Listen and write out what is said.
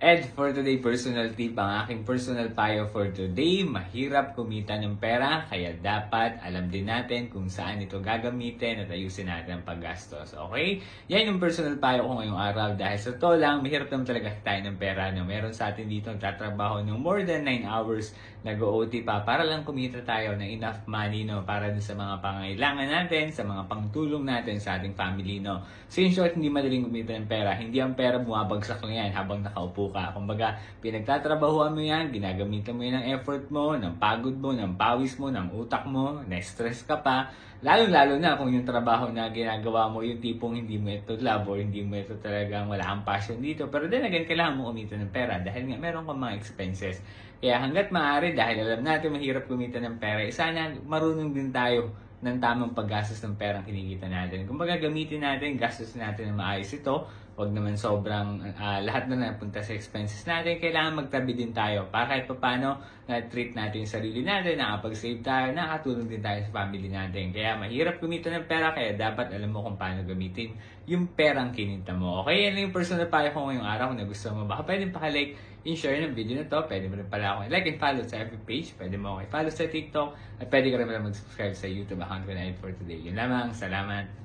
And for today, personal tip, ang aking personal payo for today, mahirap kumita ng pera, kaya dapat alam din natin kung saan ito gagamitin at ayusin natin ang paggastos. Okay? Yan yung personal payo ko ngayong araw dahil sa to lang, mahirap naman talaga tayo ng pera. No? Meron sa atin dito nagtatrabaho ng more than 9 hours, nag-OT pa para lang kumita tayo ng enough money no, para sa mga pangailangan natin, sa mga pangtulong natin sa ating family. No? So in short, hindi madaling kumita ng pera. Hindi ang pera bumabagsak lang yan habang nakaupo ka. Kumbaga, pinagtatrabahuan mo yan, ginagamitan mo yan ng effort mo, ng pagod mo, ng pawis mo, ng utak mo, na-stress ka pa. Lalo-lalo na kung yung trabaho na ginagawa mo, yung tipong hindi mo ito love or hindi mo ito talagang wala kang passion dito. Pero then again, kailangan mo kumita ng pera dahil nga meron kang mga expenses. Kaya hanggat maaari, dahil alam natin mahirap kumita ng pera, sana marunong din tayo ng tamang paggastos ng perang kinikita natin. Kumbaga gamitin natin, gastos natin na maayos ito. Huwag naman sobrang lahat na napunta sa expenses natin. Kailangan magtabi din tayo para kahit paano na-treat natin yung sarili natin, nakapag-save tayo, nakatulong din tayo sa family natin. Kaya mahirap kumita ng pera, kaya dapat alam mo kung paano gamitin yung perang kinita mo. Okay, yan lang yung personal payo ko ngayong araw. Kung nagustuhan mo, baka pwede pa-like in share ng video na to. Pwede mo rin pala ako like and follow sa FB page. Pwede mo ako i-follow sa TikTok. At pwede ka rin pala mag-subscribe sa YouTube account ko na for today. Yun lamang. Salamat.